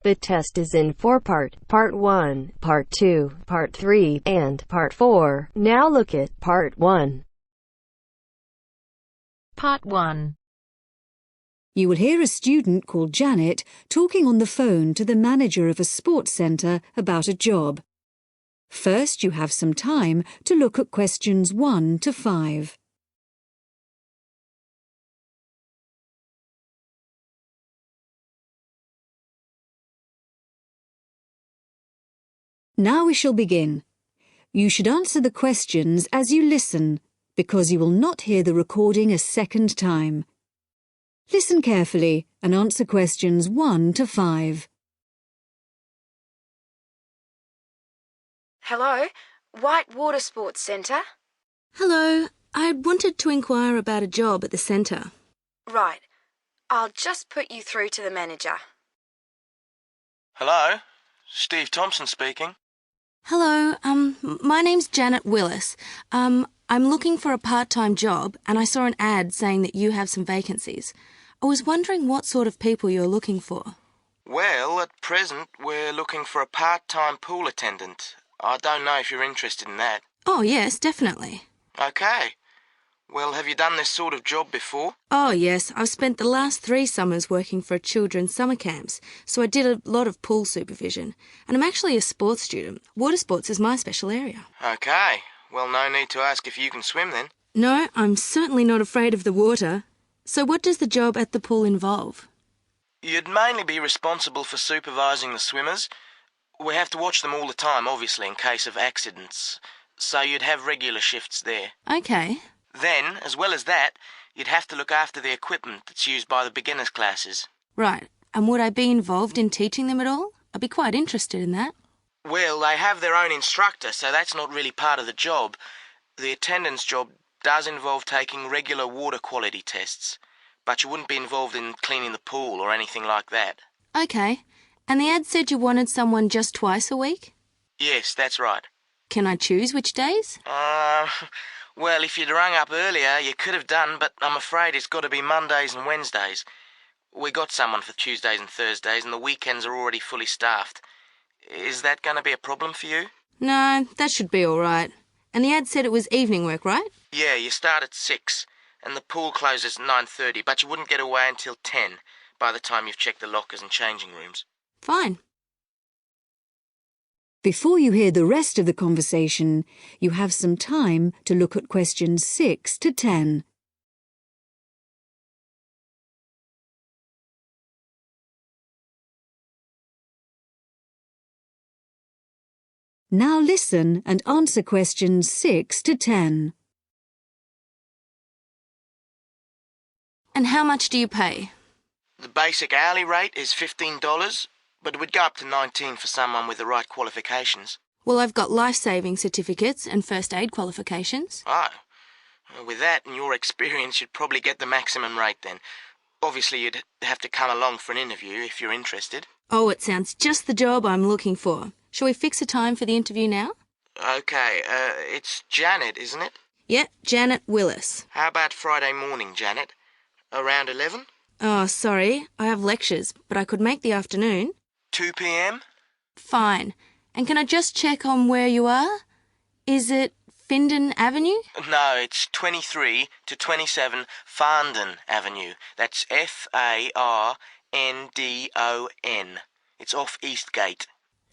The test is in 4 parts: Part 1, Part 2, Part 3, and Part 4. Now look at Part 1. Part 1. You will hear a student called Janet talking on the phone to the manager of a sports centre about a job. First, you have some time to look at questions 1 to 5. Now we shall begin. You should answer the questions as you listen, because you will not hear the recording a second time. Listen carefully and answer questions 1 to 5. Hello, Whitewater Sports Centre. Hello, I wanted to inquire about a job at the centre. Right, I'll just put you through to the manager. Hello, Steve Thompson speaking. Hello, my name's Janet Willis. I'm looking for a part-time job and I saw an ad saying that you have some vacancies. I was wondering what sort of people you're looking for. Well, at present, we're looking for a part-time pool attendant. I don't know if you're interested in that. Oh, yes, definitely. Okay. Well, have you done this sort of job before? Oh, yes, I've spent the last 3 summers working for children's summer camps, so I did a lot of pool supervision. And I'm actually a sports student. Water sports is my special area. Okay. Well, no need to ask if you can swim then. No, I'm certainly not afraid of the water. So what does the job at the pool involve? You'd mainly be responsible for supervising the swimmers. We have to watch them all the time, obviously, in case of accidents. So you'd have regular shifts there. Okay. Then, as well as that, you'd have to look after the equipment that's used by the beginners classes. Right. And would I be involved in teaching them at all? I'd be quite interested in that. Well, they have their own instructor, so that's not really part of the job. The attendance job does involve taking regular water quality tests, but you wouldn't be involved in cleaning the pool or anything like that. Okay. And the ad said you wanted someone just twice a week? Yes, that's right. Can I choose which days? Well, if you'd rung up earlier, you could have done, but I'm afraid it's got to be Mondays and Wednesdays. We got someone for Tuesdays and Thursdays, and the weekends are already fully staffed. Is that going to be a problem for you? No, that should be all right. And the ad said it was evening work, right? Yeah, you start at 6, and the pool closes at 9:30, but you wouldn't get away until 10 by the time you've checked the lockers and changing rooms. Fine. Before you hear the rest of the conversation, you have some time to look at questions 6 to 10. Now listen and answer questions 6 to 10. And how much do you pay? The basic hourly rate is $15, but it would go up to $19 for someone with the right qualifications. Well, I've got life-saving certificates and first aid qualifications. Oh, with that and your experience, you'd probably get the maximum rate then. Obviously, you'd have to come along for an interview if you're interested. Oh, it sounds just the job I'm looking for. Shall we fix a time for the interview now? Okay, it's Janet, isn't it? Yeah, Janet Willis. How about Friday morning, Janet? Around 11? Oh, sorry, I have lectures, but I could make the afternoon. 2 p.m? Fine. And can I just check on where you are? Is it Findon Avenue? No, it's 23 to 27 Farndon Avenue. That's F-A-R-N-D-O-N. It's off Eastgate.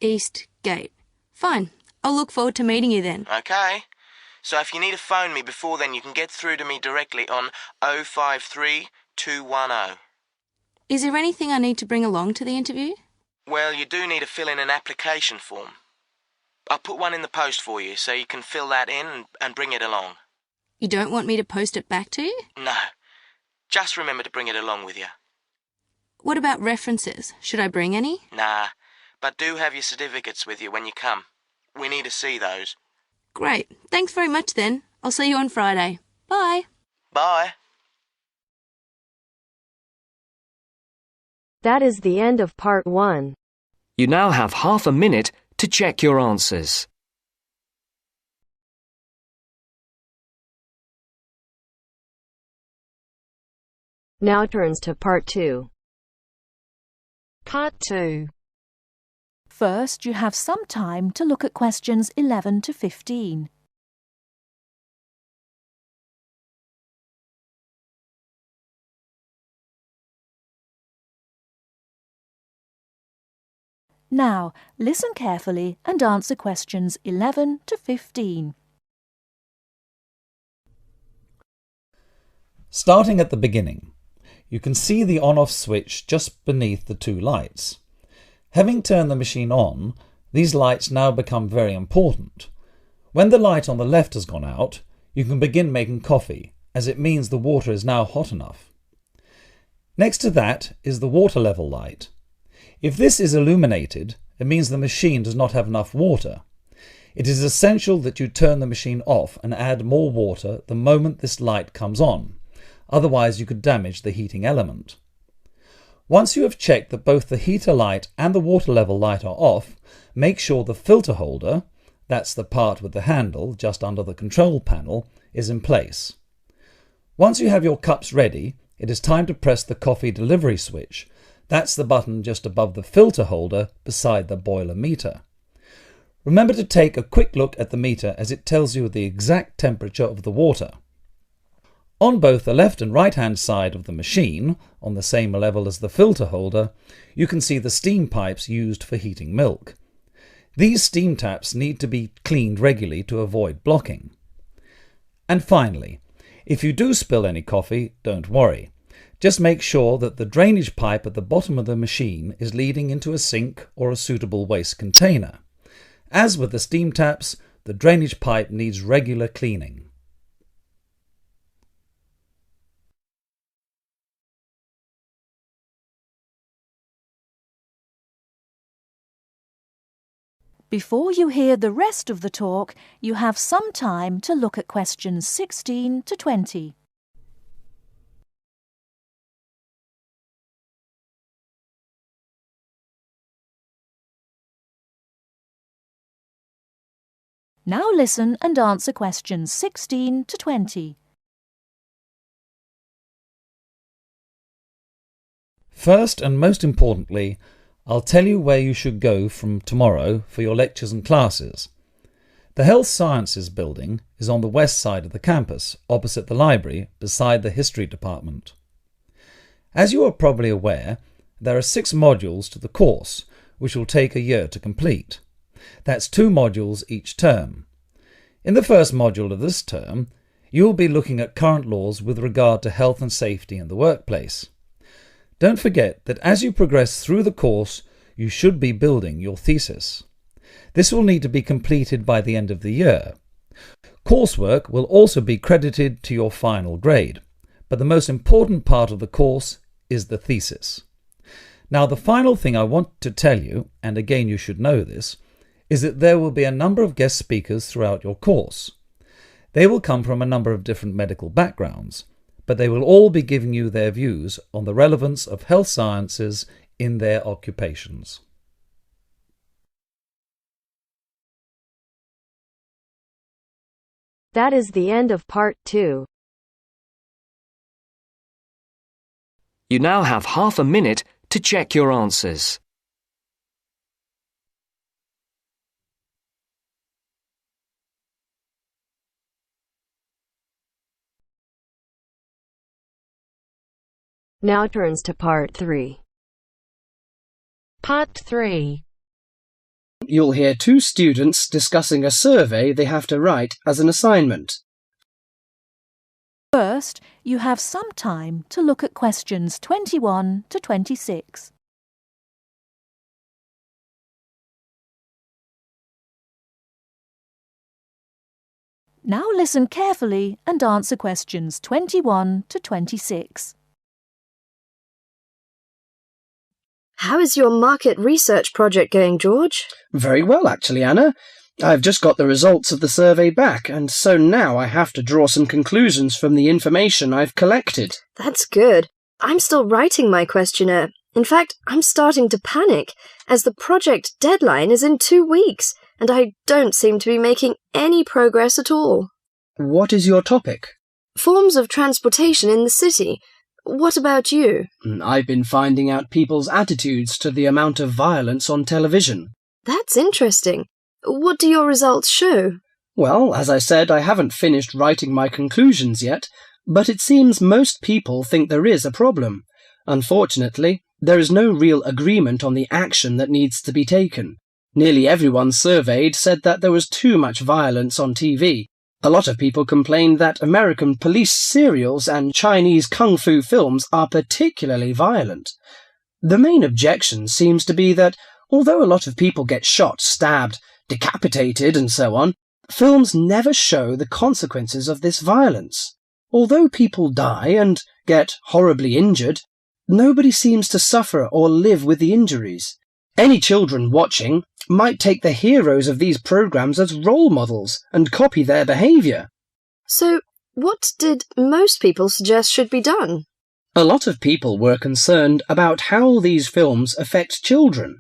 East Gate. Fine. I'll look forward to meeting you then. Okay. So if you need to phone me before then, you can get through to me directly on 053 210. Is there anything I need to bring along to the interview? Well, you do need to fill in an application form. I'll put one in the post for you, so you can fill that in and bring it along. You don't want me to post it back to you? No. Just remember to bring it along with you. What about references? Should I bring any? Nah, but do have your certificates with you when you come. We need to see those. Great. Thanks very much then. I'll see you on Friday. Bye. Bye. That is the end of Part 1. You now have half a minute to check your answers. Now turns to Part 2. Part 2. First, you have some time to look at questions 11 to 15. Now, listen carefully and answer questions 11 to 15. Starting at the beginning, you can see the on-off switch just beneath the two lights. Having turned the machine on, these lights now become very important. When the light on the left has gone out, you can begin making coffee, as it means the water is now hot enough. Next to that is the water level light. If this is illuminated, it means the machine does not have enough water. It is essential that you turn the machine off and add more water the moment this light comes on. Otherwise you could damage the heating element. Once you have checked that both the heater light and the water level light are off, make sure the filter holder, that's the part with the handle just under the control panel, is in place. Once you have your cups ready, it is time to press the coffee delivery switch. That's the button just above the filter holder beside the boiler meter. Remember to take a quick look at the meter as it tells you the exact temperature of the water. On both the left and right hand side of the machine, on the same level as the filter holder, you can see the steam pipes used for heating milk. These steam taps need to be cleaned regularly to avoid blocking. And finally, if you do spill any coffee, don't worry. Just make sure that the drainage pipe at the bottom of the machine is leading into a sink or a suitable waste container. As with the steam taps, the drainage pipe needs regular cleaning. Before you hear the rest of the talk, you have some time to look at questions 16 to 20. Now listen and answer questions 16 to 20. First and most importantly, I'll tell you where you should go from tomorrow for your lectures and classes. The Health Sciences building is on the west side of the campus, opposite the library, beside the History department. As you are probably aware, there are 6 modules to the course, which will take a year to complete. That's 2 modules each term. In the first module of this term, you will be looking at current laws with regard to health and safety in the workplace. Don't forget that as you progress through the course, you should be building your thesis. This will need to be completed by the end of the year. Coursework will also be credited to your final grade, but the most important part of the course is the thesis. Now, the final thing I want to tell you, and again you should know this, is that there will be a number of guest speakers throughout your course. They will come from a number of different medical backgrounds, but they will all be giving you their views on the relevance of health sciences in their occupations. That is the end of part 2. You now have half a minute to check your answers. Now turns to part 3. Part 3. You'll hear 2 students discussing a survey they have to write as an assignment. First, you have some time to look at questions 21 to 26. Now listen carefully and answer questions 21 to 26. How is your market research project going, George? Very well, actually, Anna. I've just got the results of the survey back, and so now I have to draw some conclusions from the information I've collected. That's good. I'm still writing my questionnaire. In fact, I'm starting to panic, as the project deadline is in 2 weeks, and I don't seem to be making any progress at all. What is your topic? Forms of transportation in the city. What about you? I've been finding out people's attitudes to the amount of violence on television. That's interesting. What do your results show? Well, as I said, I haven't finished writing my conclusions yet, but it seems most people think there is a problem. Unfortunately, there is no real agreement on the action that needs to be taken. Nearly everyone surveyed said that there was too much violence on TV. A lot of people complained that American police serials and Chinese kung fu films are particularly violent. The main objection seems to be that, although a lot of people get shot, stabbed, decapitated and so on, films never show the consequences of this violence. Although people die and get horribly injured, nobody seems to suffer or live with the injuries. Any children watching might take the heroes of these programs as role models and copy their behaviour. So, what did most people suggest should be done? A lot of people were concerned about how these films affect children.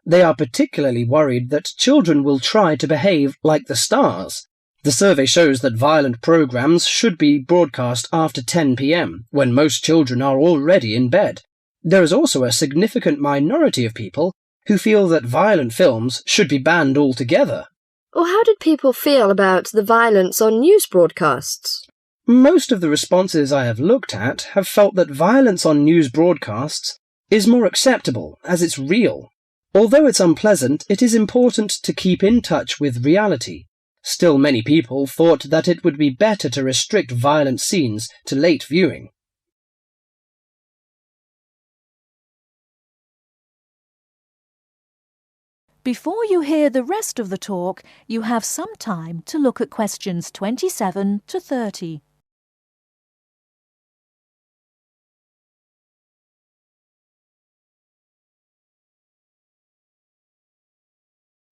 They are particularly worried that children will try to behave like the stars. The survey shows that violent programs should be broadcast after 10 p.m, when most children are already in bed. There is also a significant minority of people who feel that violent films should be banned altogether. Or how did people feel about the violence on news broadcasts? Most of the responses I have looked at have felt that violence on news broadcasts is more acceptable, as it's real. Although it's unpleasant, it is important to keep in touch with reality. Still, many people thought that it would be better to restrict violent scenes to late viewing. Before you hear the rest of the talk, you have some time to look at questions 27 to 30.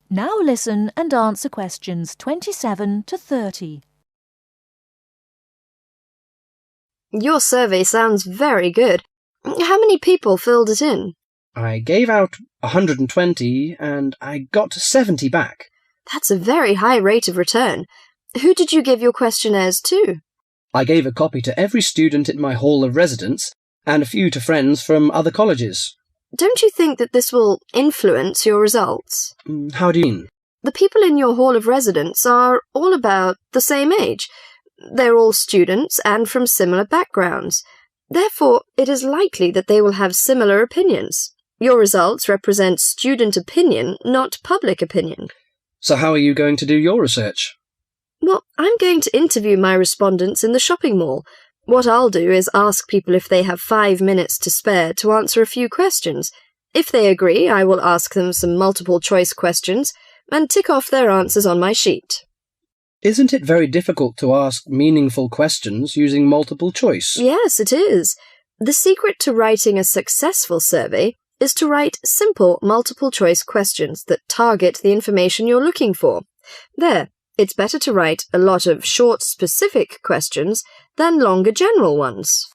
Now listen and answer questions 27 to 30. Your survey sounds very good. How many people filled it in? I gave out 120 and I got 70 back. That's a very high rate of return. Who did you give your questionnaires to? I gave a copy to every student in my hall of residence and a few to friends from other colleges. Don't you think that this will influence your results? How do you mean? The people in your hall of residence are all about the same age. They're all students and from similar backgrounds. Therefore, it is likely that they will have similar opinions. Your results represent student opinion, not public opinion. So how are you going to do your research? Well, I'm going to interview my respondents in the shopping mall. What I'll do is ask people if they have 5 minutes to spare to answer a few questions. If they agree, I will ask them some multiple-choice questions and tick off their answers on my sheet. Isn't it very difficult to ask meaningful questions using multiple choice? Yes, it is. The secret to writing a successful survey is to write simple multiple-choice questions that target the information you're looking for. There. It's better to write a lot of short, specific questions than longer general ones.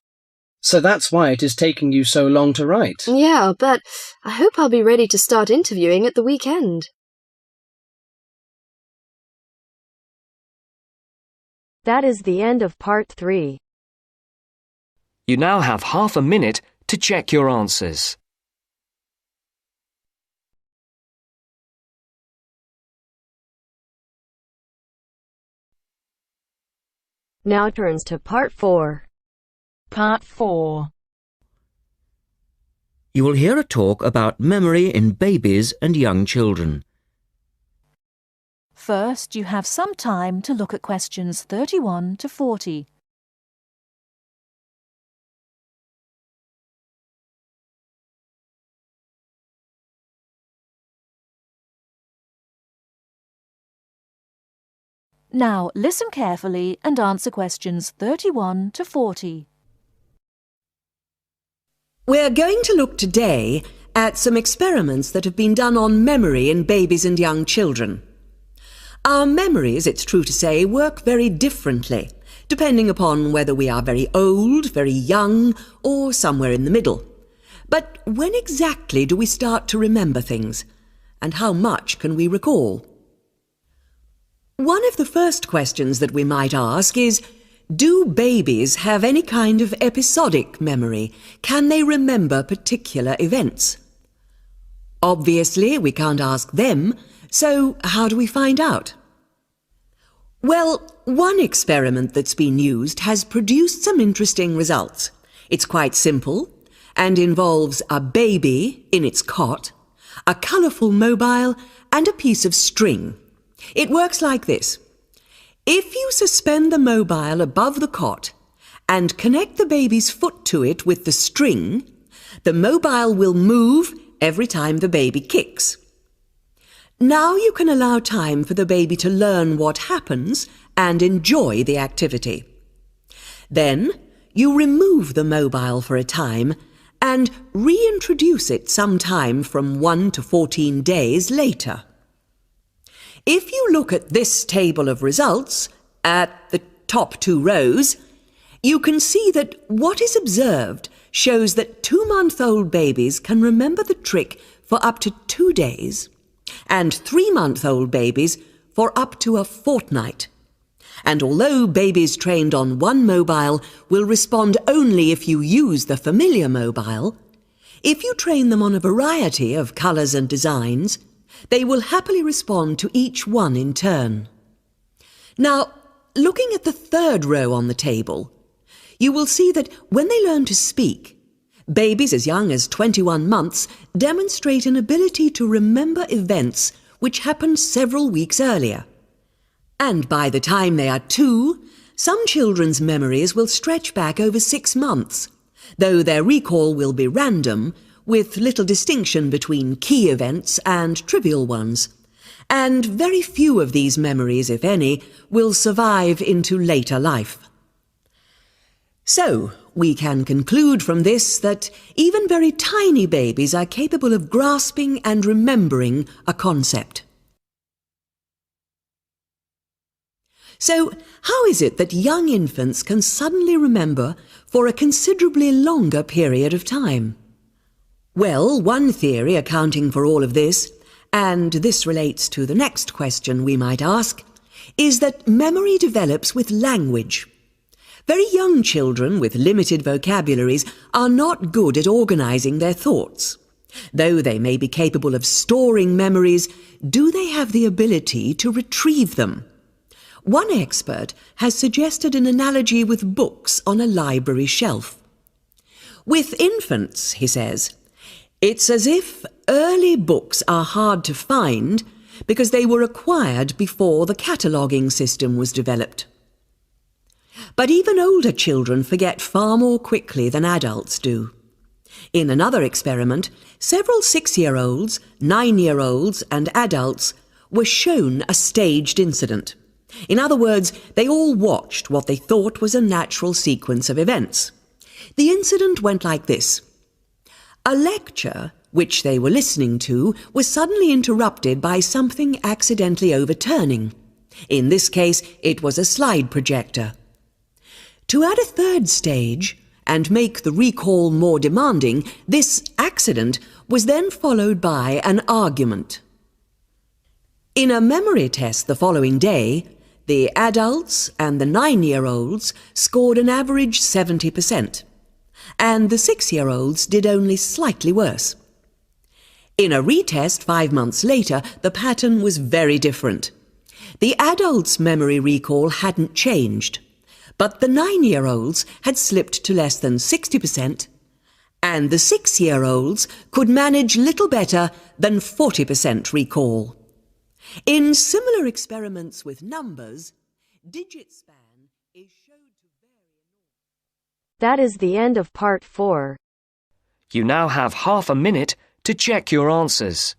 So that's why it is taking you so long to write? Yeah, but I hope I'll be ready to start interviewing at the weekend. That is the end of part 3. You now have half a minute to check your answers. Now turns to part 4. Part 4. You will hear a talk about memory in babies and young children. First, you have some time to look at questions 31 to 40. Now, listen carefully and answer questions 31 to 40. We're going to look today at some experiments that have been done on memory in babies and young children. Our memories, it's true to say, work very differently, depending upon whether we are very old, very young, or somewhere in the middle. But when exactly do we start to remember things? And how much can we recall? One of the first questions that we might ask is, do babies have any kind of episodic memory? Can they remember particular events? Obviously, we can't ask them, so how do we find out? Well, one experiment that's been used has produced some interesting results. It's quite simple and involves a baby in its cot, a colourful mobile, and a piece of string. It works like this. If you suspend the mobile above the cot and connect the baby's foot to it with the string, the mobile will move every time the baby kicks. Now you can allow time for the baby to learn what happens and enjoy the activity. Then you remove the mobile for a time and reintroduce it sometime from 1 to 14 days later. If you look at this table of results, at the top 2 rows, you can see that what is observed shows that 2-month-old babies can remember the trick for up to 2 days, and 3-month-old babies for up to a fortnight. And although babies trained on one mobile will respond only if you use the familiar mobile, if you train them on a variety of colours and designs, they will happily respond to each one in turn. Now, looking at the 3rd row on the table, you will see that when they learn to speak, babies as young as 21 months demonstrate an ability to remember events which happened several weeks earlier. And by the time they are 2, some children's memories will stretch back over 6 months, though their recall will be random, with little distinction between key events and trivial ones. And very few of these memories, if any, will survive into later life. So, we can conclude from this that even very tiny babies are capable of grasping and remembering a concept. So, how is it that young infants can suddenly remember for a considerably longer period of time? Well, one theory accounting for all of this, and this relates to the next question we might ask, is that memory develops with language. Very young children with limited vocabularies are not good at organising their thoughts. Though they may be capable of storing memories, do they have the ability to retrieve them? One expert has suggested an analogy with books on a library shelf. With infants, he says, it's as if early books are hard to find because they were acquired before the cataloguing system was developed. But even older children forget far more quickly than adults do. In another experiment, several 6-year-olds, 9-year-olds, and adults were shown a staged incident. In other words, they all watched what they thought was a natural sequence of events. The incident went like this. A lecture, which they were listening to, was suddenly interrupted by something accidentally overturning. In this case, it was a slide projector. To add a 3rd stage and make the recall more demanding, this accident was then followed by an argument. In a memory test the following day, the adults and the 9-year-olds scored an average 70%, and the 6-year-olds did only slightly worse. In a retest 5 months later, the pattern was very different. The adults' memory recall hadn't changed, but the 9-year-olds had slipped to less than 60%, and the 6-year-olds could manage little better than 40% recall. In similar experiments with numbers, digit span is shown to vary. That is the end of part 4. You now have half a minute to check your answers.